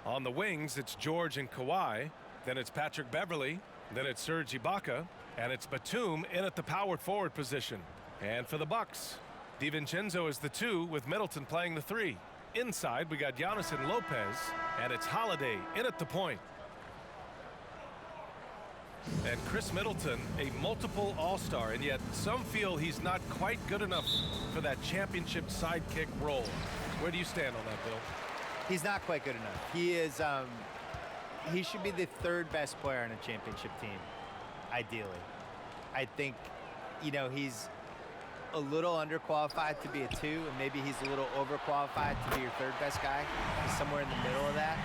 On the wings, it's George and Kawhi. Then it's Patrick Beverley. Then it's Serge Ibaka. And it's Batum in at the power forward position. And for the Bucks, DiVincenzo is the 2 with Middleton playing the 3. Inside, we got Giannis and Lopez. And it's Holiday in at the point. And Chris Middleton, a multiple All-Star, and yet some feel he's not quite good enough for that championship sidekick role. Where do you stand on that, Bill? He's not quite good enough. He is. He should be the 3rd best player on a championship team, ideally. I think, he's a little underqualified to be a 2, and maybe he's a little overqualified to be your 3rd best guy. He's somewhere in the middle of that.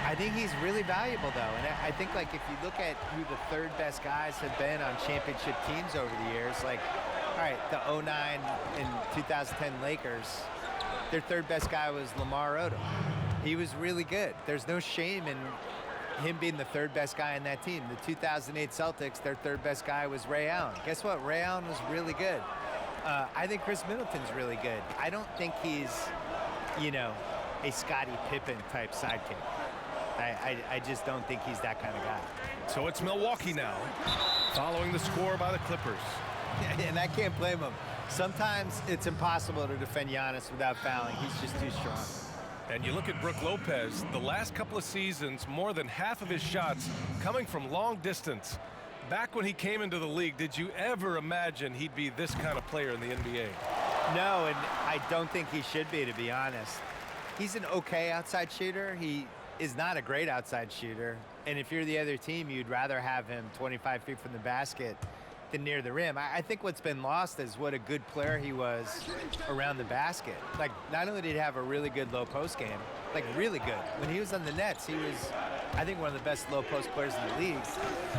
I think he's really valuable, though, and I think, if you look at who the 3rd best guys have been on championship teams over the years, all right, the 2009 and 2010 Lakers, their 3rd best guy was Lamar Odom. He was really good. There's no shame in him being the 3rd best guy on that team. The 2008 Celtics, their 3rd best guy was Ray Allen. Guess what? Ray Allen was really good. I think Chris Middleton's really good. I don't think he's, a Scottie Pippen type sidekick. I just don't think he's that kind of guy. So it's Milwaukee now, following the score by the Clippers. And I can't blame him. Sometimes it's impossible to defend Giannis without fouling. He's just too strong. And you look at Brook Lopez, the last couple of seasons, more than half of his shots coming from long distance. Back when he came into the league, did you ever imagine he'd be this kind of player in the NBA? No, and I don't think he should be, to be honest. He's an okay outside shooter. He is not a great outside shooter. And if you're the other team, you'd rather have him 25 feet from the basket than near the rim. I think what's been lost is what a good player he was around the basket. Not only did he have a really good low post game, really good. When he was on the Nets, he was, I think, one of the best low post players in the league.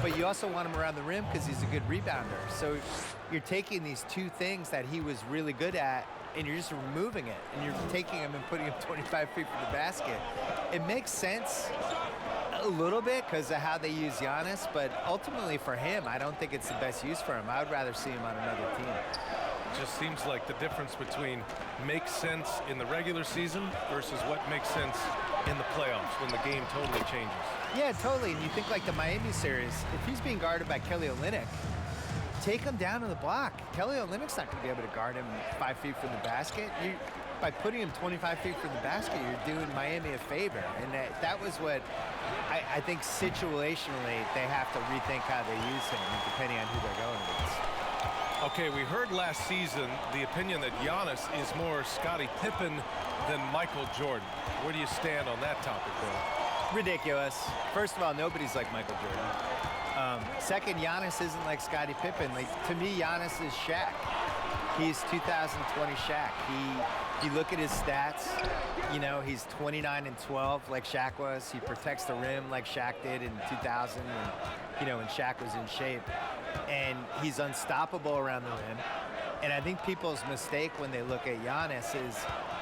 But you also want him around the rim because he's a good rebounder. So you're taking these 2 things that he was really good at, and you're just removing it, and you're taking him and putting him 25 feet from the basket. It makes sense a little bit because of how they use Giannis, but ultimately for him, I don't think it's the best use for him. I would rather see him on another team. It just seems like the difference between makes sense in the regular season versus what makes sense in the playoffs when the game totally changes. Yeah, totally. And you think the Miami series, if he's being guarded by Kelly Olynyk, take him down to the block. Kelly Olynyk's not going to be able to guard him 5 feet from the basket. By putting him 25 feet from the basket, you're doing Miami a favor. And that was what I think situationally they have to rethink how they use him depending on who they're going against. Okay, we heard last season the opinion that Giannis is more Scottie Pippen than Michael Jordan. Where do you stand on that topic, Bill? Ridiculous. First of all, nobody's like Michael Jordan. Second, Giannis isn't like Scottie Pippen. To me, Giannis is Shaq. He's 2020 Shaq. You look at his stats, he's 29-12 like Shaq was. He protects the rim like Shaq did in 2000 when Shaq was in shape. And he's unstoppable around the rim. And I think people's mistake when they look at Giannis is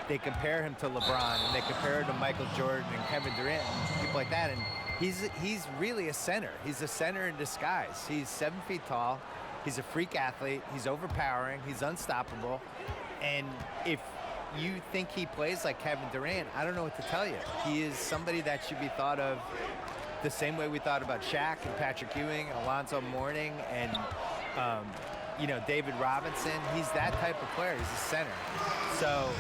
they compare him to LeBron and they compare him to Michael Jordan and Kevin Durant and people like that. And he's really a center. He's a center in disguise. He's 7 feet tall. He's a freak athlete. He's overpowering. He's unstoppable. And if you think he plays like Kevin Durant, I don't know what to tell you. He is somebody that should be thought of the same way we thought about Shaq and Patrick Ewing, Alonzo Mourning, and David Robinson. He's that type of player. He's a center. So,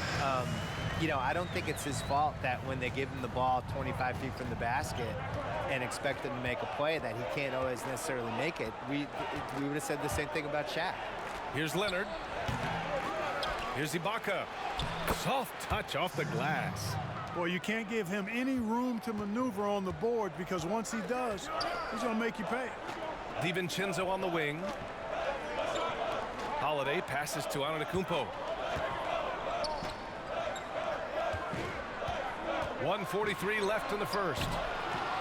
I don't think it's his fault that when they give him the ball 25 feet from the basket and expect him to make a play that he can't always necessarily make it. We would have said the same thing about Shaq. Here's Leonard. Here's Ibaka. Soft touch off the glass. Well, you can't give him any room to maneuver on the board because once he does, he's going to make you pay. DiVincenzo on the wing. Holiday passes to Antetokounmpo. 1:43 left in the first.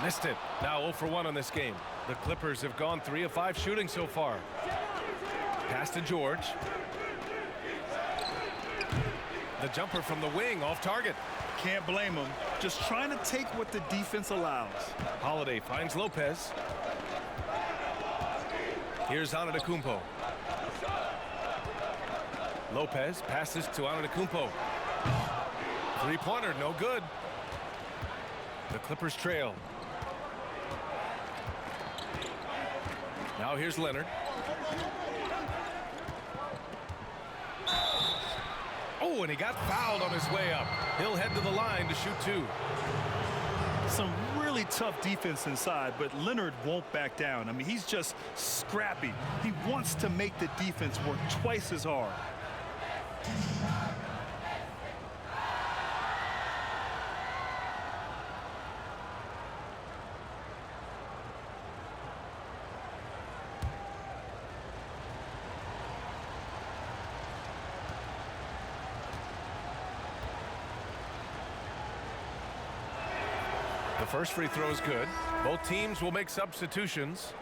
Missed it. Now 0 for 1 on this game. The Clippers have gone 3 of 5 shooting so far. Pass to George. The jumper from the wing off target. Can't blame him. Just trying to take what the defense allows. Holiday finds Lopez. Here's Antetokounmpo. Lopez passes to Antetokounmpo. Three-pointer, no good. The Clippers trail. Now here's Leonard. Oh, and he got fouled on his way up. He'll head to the line to shoot 2. Some really tough defense inside, but Leonard won't back down. I mean, he's just scrappy. He wants to make the defense work twice as hard. The first free throw is good. Both teams will make substitutions.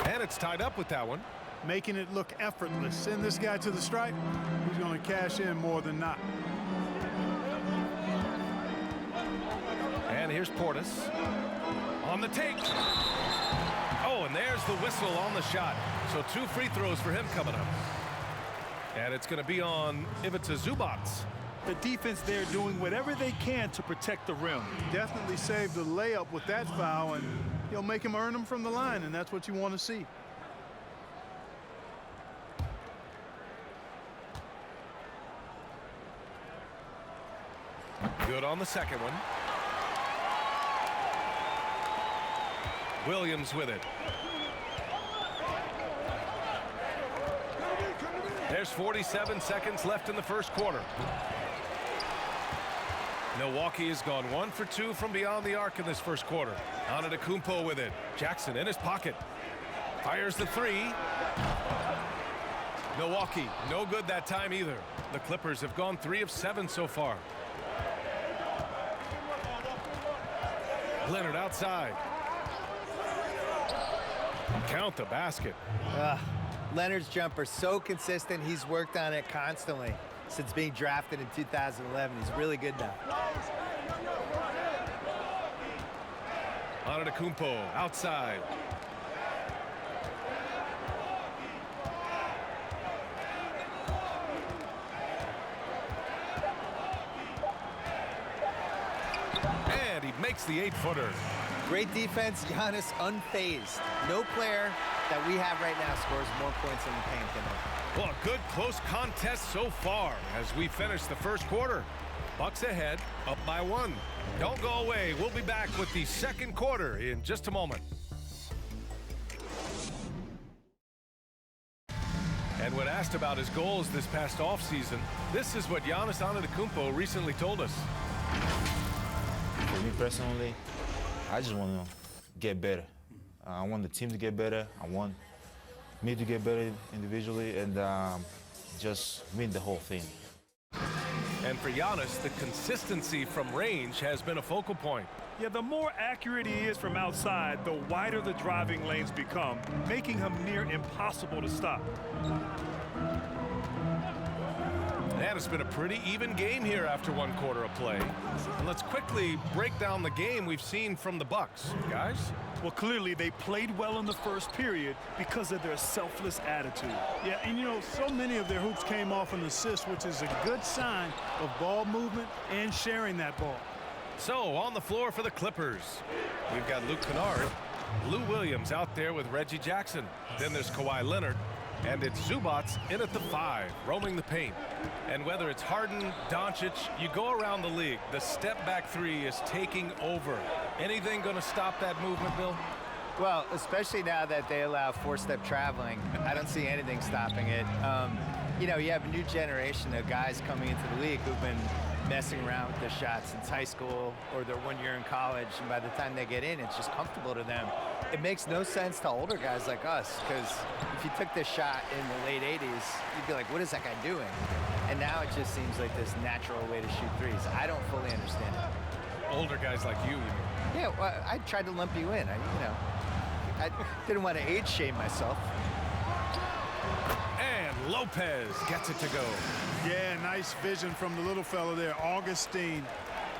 And it's tied up with that one. Making it look effortless. Send this guy to the stripe. He's going to cash in more than not. And here's Portis on the take. Oh, and there's the whistle on the shot. So 2 free throws for him coming up. And it's going to be on Ivica Zubac. The defense there doing whatever they can to protect the rim. Definitely saved the layup with that foul, and he'll make him earn them from the line, and that's what you want to see. Good on the second one. Williams with it. There's 47 seconds left in the first quarter. Milwaukee has gone 1 for 2 from beyond the arc in this first quarter. Antetokounmpo with it. Jackson in his pocket. Fires the 3. Milwaukee, no good that time either. The Clippers have gone 3 of 7 so far. Leonard outside. Count the basket. Leonard's jumper so consistent. He's worked on it constantly since being drafted in 2011. He's really good now. Antetokounmpo outside. And he makes the 8-footer. Great defense. Giannis unfazed. No player that we have right now scores more points in the paint than him. Well, a good close contest so far as we finish the first quarter. Bucks ahead, up by 1. Don't go away. We'll be back with the second quarter in just a moment. And when asked about his goals this past offseason, this is what Giannis Antetokounmpo recently told us. For me personally, I just want to get better. I want the team to get better. I want me to get better individually and just win the whole thing. And for Giannis, the consistency from range has been a focal point. Yeah, the more accurate he is from outside, the wider the driving lanes become, making him near impossible to stop. And it's been a pretty even game here after 1 quarter of play. And let's quickly break down the game we've seen from the Bucks, guys. Well, clearly they played well in the first period because of their selfless attitude. Yeah, and you know, so many of their hoops came off an assist, which is a good sign of ball movement and sharing that ball. So, on the floor for the Clippers, we've got Luke Kennard, Lou Williams out there with Reggie Jackson. Then there's Kawhi Leonard, and it's Zubac in at the 5, roaming the paint. And whether it's Harden, Doncic, you go around the league, the step-back 3 is taking over. Anything going to stop that movement, Bill? Well, especially now that they allow 4-step traveling, I don't see anything stopping it. You know, you have a new generation of guys coming into the league who've been messing around with their shots since high school or their 1 year in college, and by the time they get in, it's just comfortable to them. It makes no sense to older guys like us, because if you took this shot in the late 80s, you'd be like, what is that guy doing? And now it just seems like this natural way to shoot threes. I don't fully understand it. Older guys like you mean? Yeah, well, I tried to lump you in. I didn't want to age shame myself. And Lopez gets it to go. Yeah, nice vision from the little fellow there, Augustine,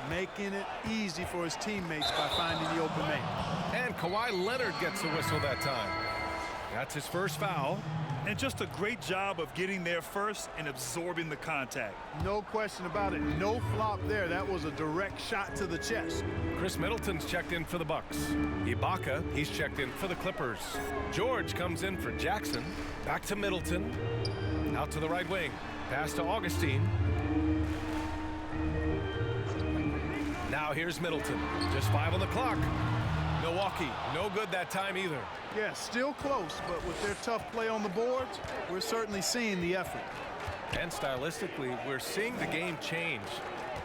making it easy for his teammates by finding the open man. And Kawhi Leonard gets the whistle that time. That's his first foul. And just a great job of getting there first and absorbing the contact. No question about it. No flop there. That was a direct shot to the chest. Chris Middleton's checked in for the Bucks. Ibaka, he's checked in for the Clippers. George comes in for Jackson. Back to Middleton. Out to the right wing. Pass to Augustine. Now here's Middleton. Just 5 on the clock. Milwaukee, no good that time either. Yeah, still close, but with their tough play on the boards, we're certainly seeing the effort. And stylistically, we're seeing the game change.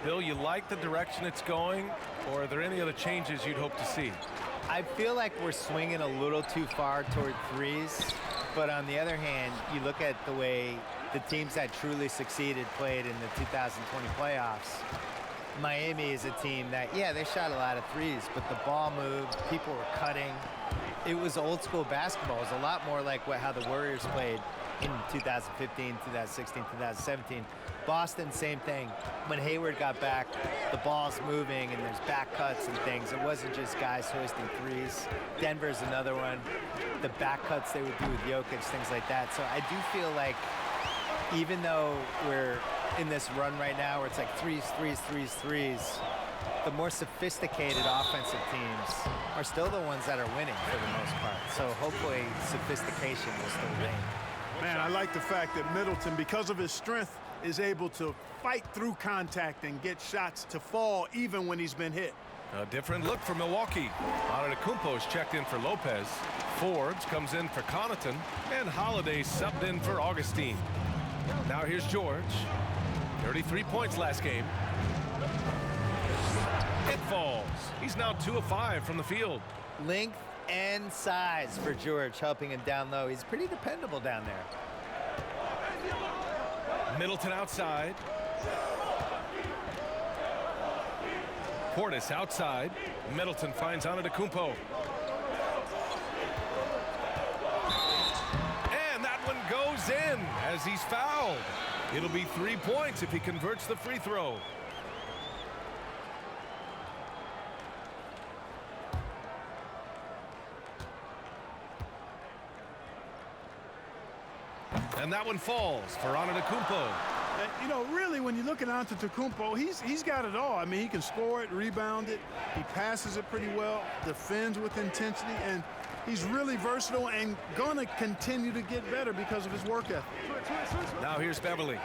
Bill, you like the direction it's going, or are there any other changes you'd hope to see? I feel like we're swinging a little too far toward threes, but on the other hand, you look at the way the teams that truly succeeded played in the 2020 playoffs. Miami is a team that, yeah, they shot a lot of threes, but the ball moved, people were cutting. It was old school basketball. It was a lot more like how the Warriors played in 2015, 2016, 2017. Boston, same thing. When Hayward got back, the ball's moving and there's back cuts and things. It wasn't just guys hoisting threes. Denver's another one. The back cuts they would do with Jokic, things like that. So I do feel like even though we're in this run right now where it's like threes, the more sophisticated offensive teams are still the ones that are winning for the most part. So hopefully sophistication will still reign. Man, I like the fact that Middleton, because of his strength, is able to fight through contact and get shots to fall even when he's been hit. A different look for Milwaukee. Antetokounmpo's checked in for Lopez. Forbes comes in for Connaughton. And Holiday subbed in for Augustine. Now here's George. 33 points last game. It falls. He's now 2 of 5 from the field. Length and size for George, helping him down low. He's pretty dependable down there. Middleton outside. Portis outside. Middleton finds Antetokounmpo. And that one goes in as he's fouled. It'll be 3 points if he converts the free throw. And that one falls for Antetokounmpo. You know, really, when you look at Antetokounmpo, he's got it all. I mean, he can score it, rebound it, he passes it pretty well, defends with intensity, and he's really versatile and going to continue to get better because of his work ethic. Now here's Beverly.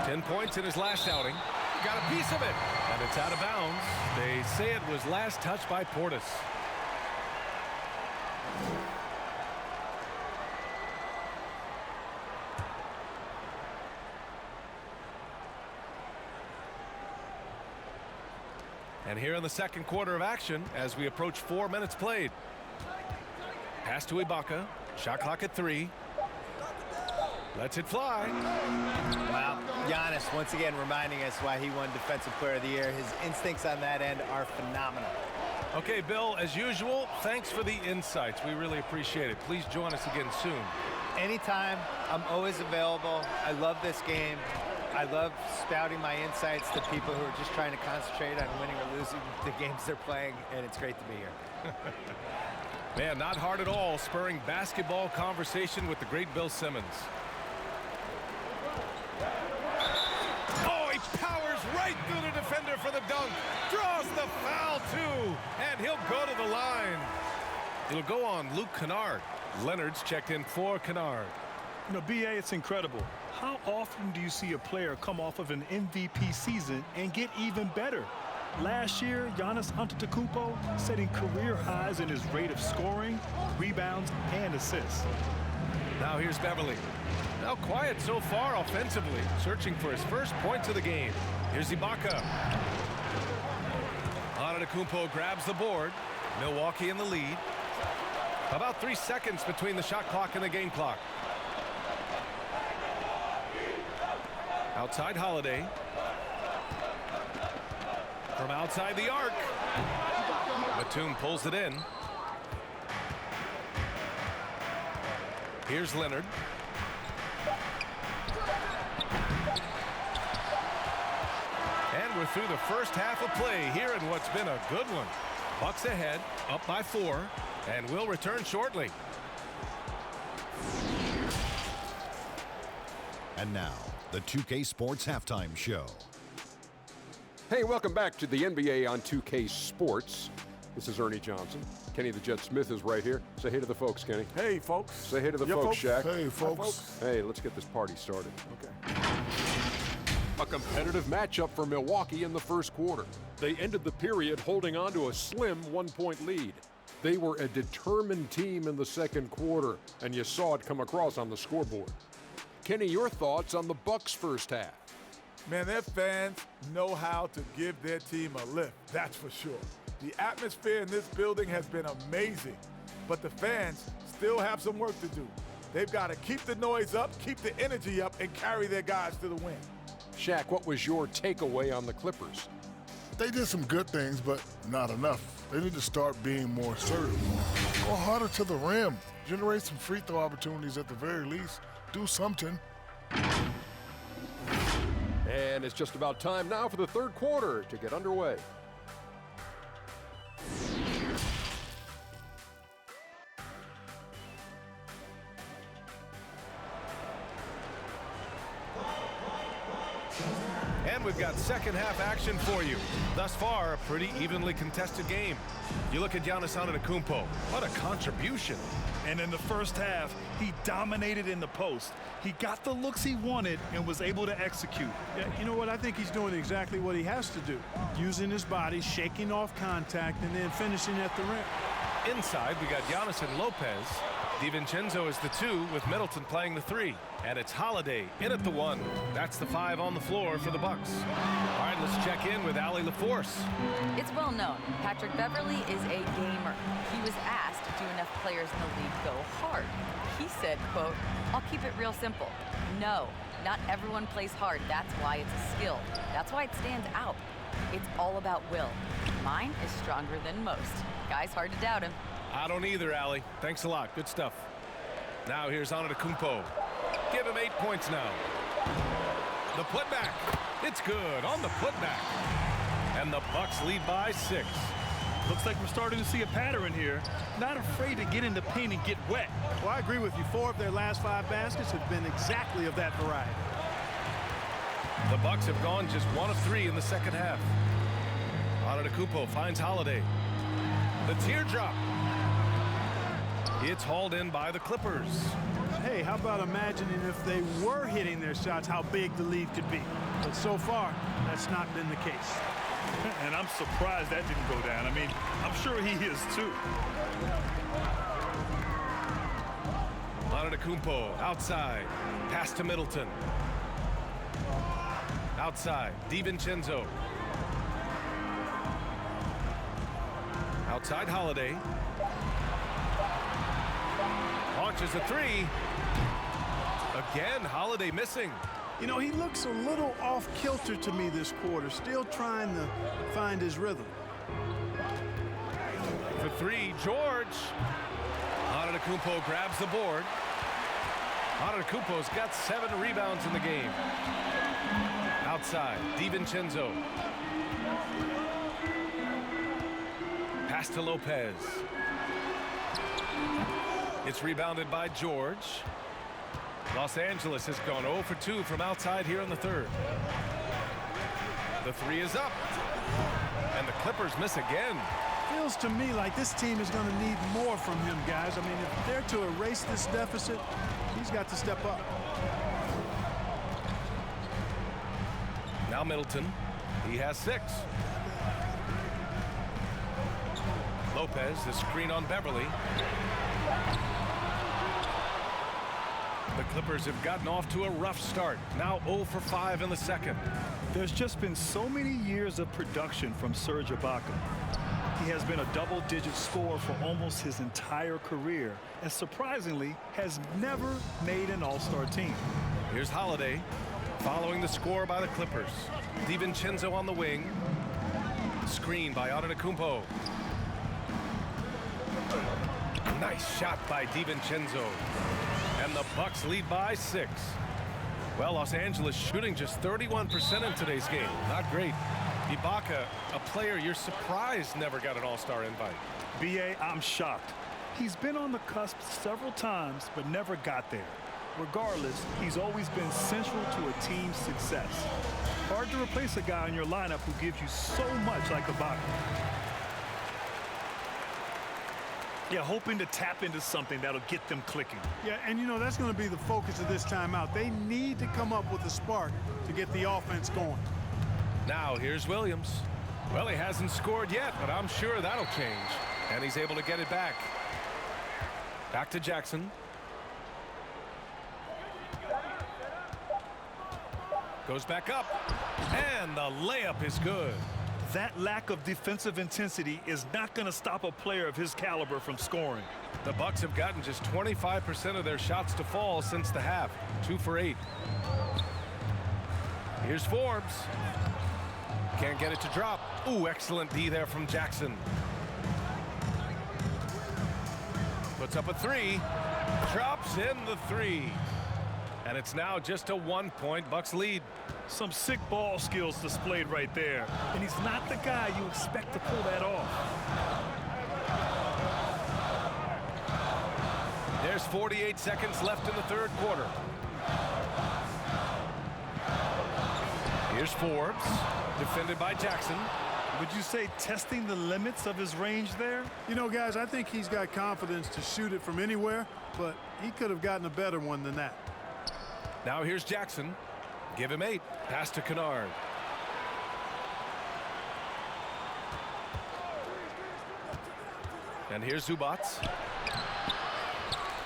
10 points in his last outing. Got a piece of it, and it's out of bounds. They say it was last touched by Portis. And here in the second quarter of action, as we approach 4 minutes played. Pass to Ibaka. Shot clock at 3. Lets it fly. Wow. Giannis once again reminding us why he won Defensive Player of the Year. His instincts on that end are phenomenal. Okay, Bill, as usual, thanks for the insights. We really appreciate it. Please join us again soon. Anytime. I'm always available. I love this game. I love spouting my insights to people who are just trying to concentrate on winning or losing the games they're playing, and it's great to be here. Man, not hard at all, spurring basketball conversation with the great Bill Simmons. Oh, he powers right through the defender for the dunk. Draws the foul, too, and he'll go to the line. It'll go on Luke Kennard. Leonard's checked in for Kennard. You know, B.A., it's incredible. How often do you see a player come off of an MVP season and get even better? Last year, Giannis Antetokounmpo setting career highs in his rate of scoring, rebounds, and assists. Now here's Beverly. Now quiet so far offensively, searching for his first points of the game. Here's Ibaka. Antetokounmpo grabs the board. Milwaukee in the lead. About 3 seconds between the shot clock and the game clock. Outside Holiday. From outside the arc. Batum pulls it in. Here's Leonard. And we're through the first half of play here in what's been a good one. Bucks ahead, up by 4, and we'll return shortly. And now, the 2K Sports Halftime Show. Hey, welcome back to the NBA on 2K Sports. This is Ernie Johnson. Kenny the Jet Smith is right here. Say hey to the folks, Kenny. Hey, folks. Say hey to the folks, Shaq. Hey, folks. Hey, let's get this party started. Okay. A competitive matchup for Milwaukee in the first quarter. They ended the period holding on to a slim 1-point lead. They were a determined team in the second quarter, and you saw it come across on the scoreboard. Kenny, your thoughts on the Bucks' first half? Man, their fans know how to give their team a lift, that's for sure. The atmosphere in this building has been amazing, but the fans still have some work to do. They've got to keep the noise up, keep the energy up, and carry their guys to the win. Shaq, what was your takeaway on the Clippers? They did some good things, but not enough. They need to start being more assertive. Go harder to the rim. Generate some free throw opportunities at the very least. Do something. And it's just about time now for the third quarter to get underway. And we've got second half action for you. Thus far, a pretty evenly contested game. You look at Giannis Antetokounmpo. What a contribution. And in the first half, he dominated in the post. He got the looks he wanted and was able to execute. Yeah, you know what? I think he's doing exactly what he has to do. Using his body, shaking off contact, and then finishing at the rim. Inside, we got Giannis and Lopez. DiVincenzo is the 2 with Middleton playing the 3. And it's Holiday in at the 1. That's the 5 on the floor for the Bucks. All right, let's check in with Allie LaForce. It's well known. Patrick Beverley is a gamer. He was asked, do enough players in the league go hard? He said, quote, I'll keep it real simple. No, not everyone plays hard. That's why it's a skill. That's why it stands out. It's all about will. Mine is stronger than most. Guy's hard to doubt him. I don't either, Allie. Thanks a lot. Good stuff. Now here's Antetokounmpo. Give him 8 points now. The putback. It's good on the putback. And the Bucks lead by 6. Looks like we're starting to see a pattern here. Not afraid to get in the paint and get wet. Well, I agree with you. 4 of their last 5 baskets have been exactly of that variety. The Bucks have gone just 1 of 3 in the second half. Antetokounmpo finds Holiday. The teardrop. It's hauled in by the Clippers. Hey, how about imagining if they were hitting their shots, how big the lead could be? But so far, that's not been the case. And I'm surprised that didn't go down. I mean, I'm sure he is too. Antetokounmpo outside. Pass to Middleton. Outside. DiVincenzo. Outside Holiday. Launches a 3. Again, Holiday missing. You know, he looks a little off kilter to me this quarter, still trying to find his rhythm. For 3, George. Antetokounmpo grabs the board. Antetokounmpo's got 7 rebounds in the game. Outside, DiVincenzo. Pass to Lopez. It's rebounded by George. Los Angeles has gone 0 for 2 from outside here in the third. The 3 is up. And the Clippers miss again. Feels to me like this team is going to need more from him, guys. I mean, if they're to erase this deficit, he's got to step up. Now Middleton. He has 6. Lopez, the screen on Beverley. The Clippers have gotten off to a rough start. Now 0 for 5 in the second. There's just been so many years of production from Serge Ibaka. He has been a double-digit scorer for almost his entire career, and surprisingly, has never made an all-star team. Here's Holiday, following the score by the Clippers. DiVincenzo on the wing. Screen by Antetokounmpo. Nice shot by DiVincenzo. And the Bucks lead by 6. Well, Los Angeles shooting just 31% in today's game. Not great. Ibaka, a player you're surprised never got an all-star invite. B.A., I'm shocked. He's been on the cusp several times, but never got there. Regardless, he's always been central to a team's success. Hard to replace a guy in your lineup who gives you so much like Ibaka. Yeah, hoping to tap into something that'll get them clicking. Yeah, and you know, that's going to be the focus of this timeout. They need to come up with a spark to get the offense going. Now here's Williams. Well, he hasn't scored yet, but I'm sure that'll change. And he's able to get it back. Back to Jackson. Goes back up. And the layup is good. That lack of defensive intensity is not going to stop a player of his caliber from scoring. The Bucks have gotten just 25% of their shots to fall since the half. 2 for 8. Here's Forbes. Can't get it to drop. Ooh, excellent D there from Jackson. Puts up a 3. Drops in the 3. And it's now just a 1-point Bucks lead. Some sick ball skills displayed right there. And he's not the guy you expect to pull that off. There's 48 seconds left in the third quarter. Here's Forbes, defended by Jackson. Would you say testing the limits of his range there? You know, guys, I think he's got confidence to shoot it from anywhere, but he could have gotten a better one than that. Now here's Jackson. Give him 8. Pass to Kennard. And here's Zubats.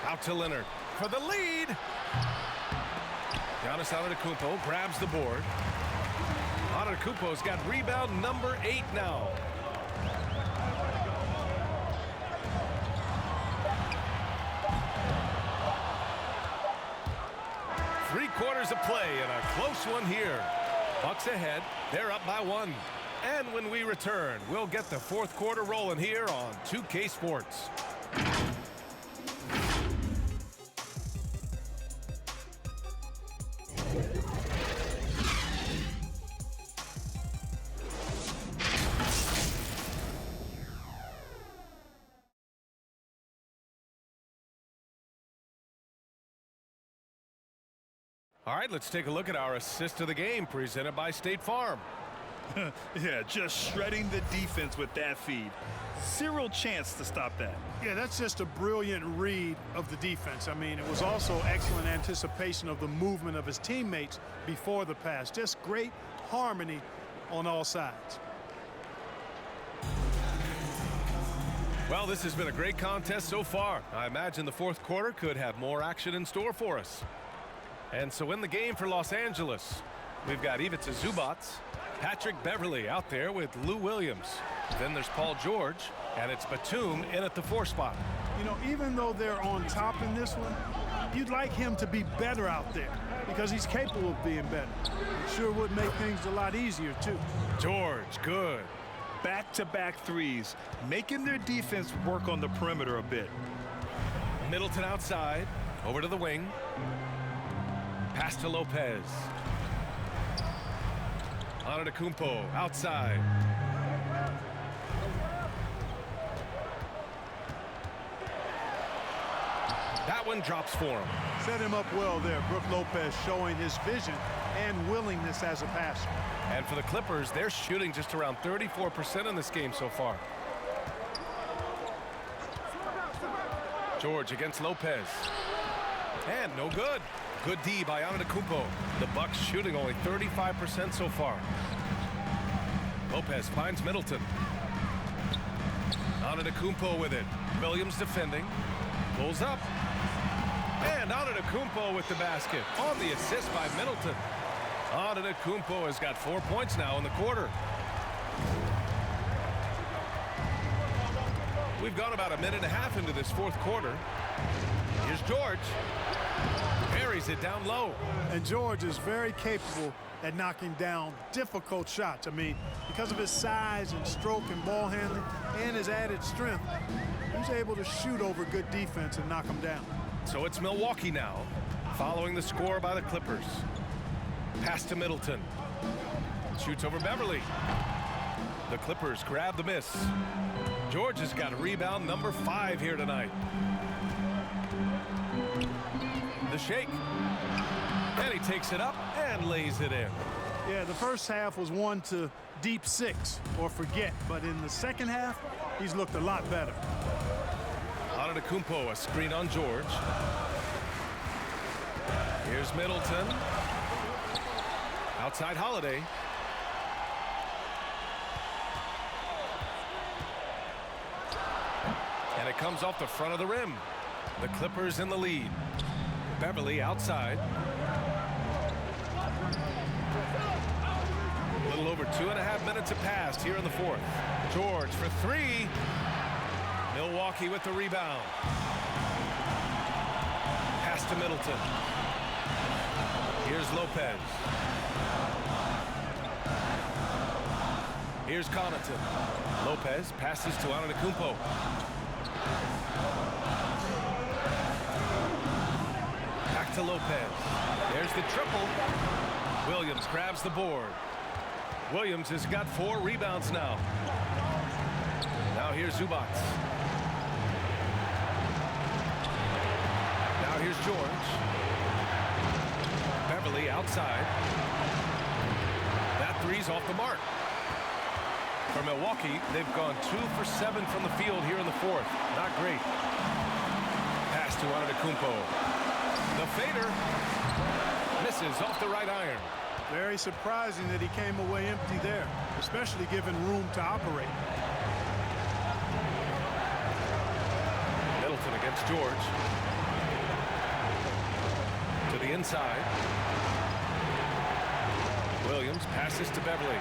Out to Leonard for the lead. Giannis Antetokounmpo grabs the board. Antetokounmpo's got rebound number 8 now. Three-quarters of play and a close one here. Bucks ahead. They're up by 1. And when we return, we'll get the fourth quarter rolling here on 2K Sports. All right, let's take a look at our assist of the game presented by State Farm. Yeah, just shredding the defense with that feed. Zero chance to stop that. Yeah, that's just a brilliant read of the defense. I mean, it was also excellent anticipation of the movement of his teammates before the pass. Just great harmony on all sides. Well, this has been a great contest so far. I imagine the fourth quarter could have more action in store for us. And so in the game for Los Angeles, we've got Ivica Zubats, Patrick Beverly out there with Lou Williams. Then there's Paul George, and it's Batum in at the 4 spot. You know, even though they're on top in this one, you'd like him to be better out there because he's capable of being better. It sure would make things a lot easier, too. George, good. Back-to-back threes, making their defense work on the perimeter a bit. Middleton outside, over to the wing. Pass to Lopez. Antetokounmpo outside. That one drops for him. Set him up well there. Brook Lopez showing his vision and willingness as a passer. And for the Clippers, they're shooting just around 34% in this game so far. George against Lopez. And no good. Good D by Antetokounmpo. The Bucks shooting only 35% so far. Lopez finds Middleton. Antetokounmpo with it. Williams defending. Pulls up. And Antetokounmpo with the basket. On the assist by Middleton. Antetokounmpo has got 4 points now in the quarter. We've gone about a minute and a half into this fourth quarter. Here's George. Buries it down low. And George is very capable at knocking down difficult shots. I mean, because of his size and stroke and ball handling and his added strength, he's able to shoot over good defense and knock them down. So it's Milwaukee now, following the score by the Clippers. Pass to Middleton. Shoots over Beverly. The Clippers grab the miss. George has got rebound number 5 here tonight. The shake. And he takes it up and lays it in. Yeah, the first half was one to deep 6 or forget, but in the second half, he's looked a lot better. Antetokounmpo, a screen on George. Here's Middleton. Outside Holiday. And it comes off the front of the rim. The Clippers in the lead. Beverly outside. A little over 2.5 minutes have passed here in the fourth. George for 3. Milwaukee with the rebound. Pass to Middleton. Here's Lopez. Here's Connaughton. Lopez passes to Antetokounmpo. Back to Lopez. There's the triple. Williams grabs the board. Williams has got 4 rebounds now. Now here's Zubac. Now here's George. Beverly outside. That three's off the mark. For Milwaukee, they've gone 2 for 7 from the field here in the fourth. Not great. Pass to Antetokounmpo. The fader misses off the right iron. Very surprising that he came away empty there, especially given room to operate. Middleton against George. To the inside. Williams passes to Beverly.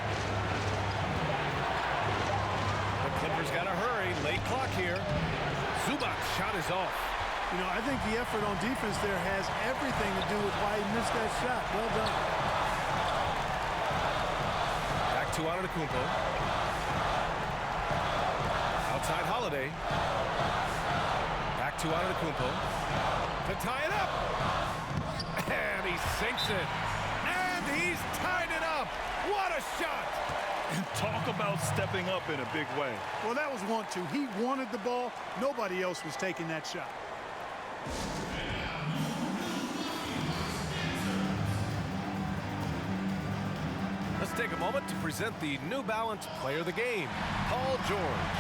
The Clippers got to hurry. Late clock here. Zubac's shot is off. You know, I think the effort on defense there has everything to do with why he missed that shot. Well done. Back to Antetokounmpo. Outside Holiday. Back to Antetokounmpo. To tie it up. And he sinks it. And he's tied it up. What a shot. And talk about stepping up in a big way. Well, that was 1-2. He wanted the ball. Nobody else was taking that shot. Let's take a moment to present the New Balance Player of the Game, Paul George.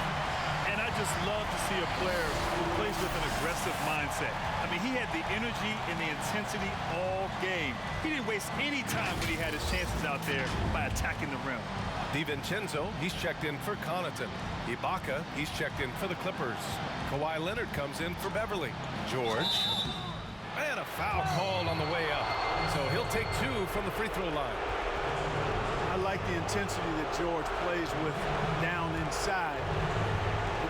And I just love to see a player who plays with an aggressive mindset. I mean, he had the energy and the intensity all game. He didn't waste any time when he had his chances out there by attacking the rim. DiVincenzo, he's checked in for Connaughton. Ibaka, he's checked in for the Clippers. Kawhi Leonard comes in for Beverly. George. And a foul called on the way up. So he'll take 2 from the free throw line. I like the intensity that George plays with down inside.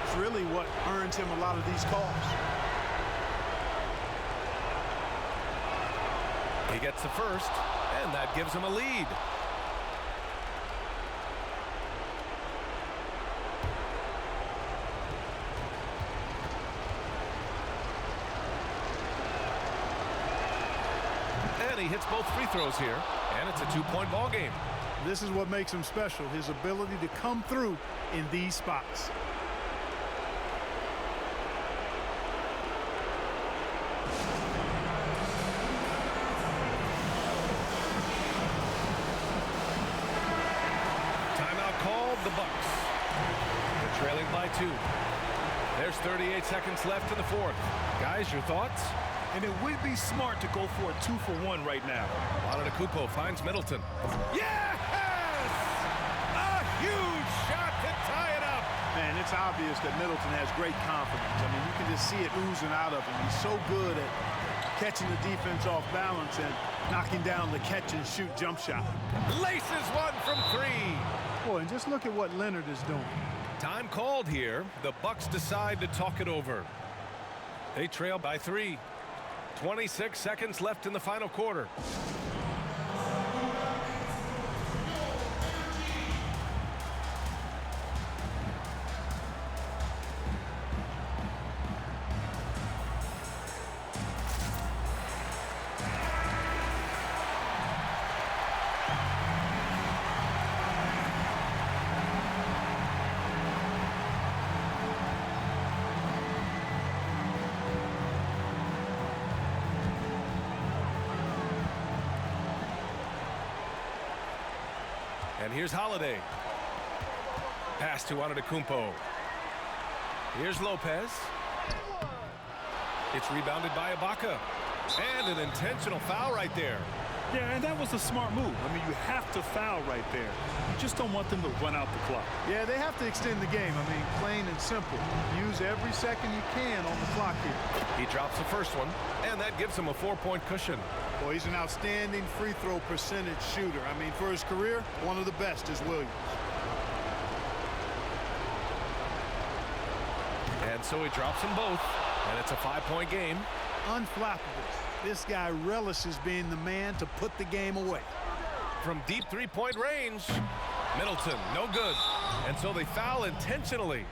It's really what earns him a lot of these calls. He gets the first, and that gives him a lead. And he hits both free throws here, and it's a 2-point ball game. This is what makes him special, his ability to come through in these spots. Timeout called, the Bucks. They're trailing by 2. There's 38 seconds left in the fourth. Guys, your thoughts? And it would be smart to go for a 2-for-1 right now. Antetokounmpo finds Middleton. Yes! A huge shot to tie it up. Man, it's obvious that Middleton has great confidence. I mean, you can just see it oozing out of him. He's so good at catching the defense off balance and knocking down the catch-and-shoot jump shot. Laces one from 3. Boy, and just look at what Leonard is doing. Time called here. The Bucks decide to talk it over. They trail by 3. 26 seconds left in the final quarter. And here's Holiday. Pass to Antetokounmpo. Here's Lopez. It's rebounded by Ibaka. And an intentional foul right there. Yeah, and that was a smart move. I mean, you have to foul right there. You just don't want them to run out the clock. Yeah, they have to extend the game. I mean, plain and simple. Use every second you can on the clock here. He drops the first one, and that gives him a 4-point cushion. Boy, he's an outstanding free throw percentage shooter. I mean, for his career, one of the best is Williams. And so he drops them both, and it's a 5-point game. Unflappable. This guy relishes being the man to put the game away. From deep 3-point range, Middleton, no good. And so they foul intentionally.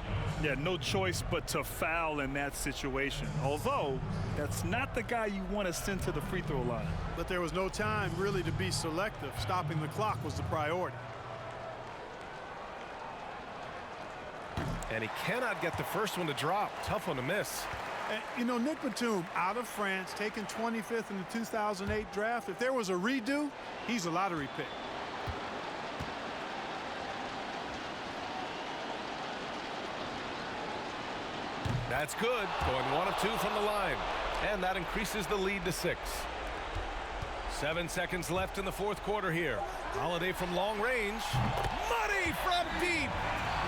Yeah, no choice but to foul in that situation. Although, that's not the guy you want to send to the free throw line. But there was no time really to be selective. Stopping the clock was the priority. And he cannot get the first one to drop. Tough one to miss. And, you know, Nick Batum, out of France, taken 25th in the 2008 draft. If there was a redo, he's a lottery pick. That's good. Going 1 of 2 from the line. And that increases the lead to 6. 7 seconds left in the fourth quarter here. Holiday from long range. Money from deep.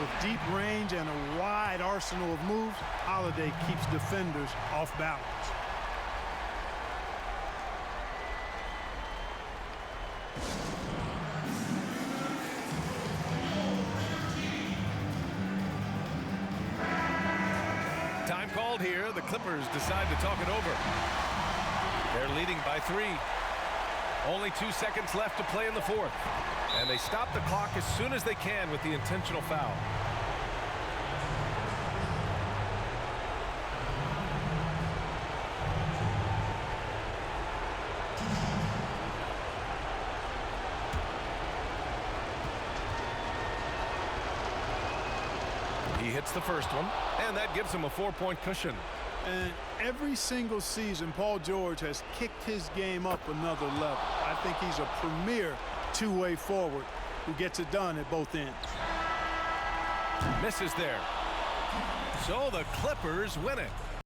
With deep range and a wide arsenal of moves, Holiday keeps defenders off balance. Time called here. The Clippers decide to talk it over. They're leading by 3. Only 2 seconds left to play in the fourth. And they stop the clock as soon as they can with the intentional foul. He hits the first one, and that gives him a 4-point cushion. And every single season, Paul George has kicked his game up another level. I think he's a premier two-way forward who gets it done at both ends. Misses there. So the Clippers win it.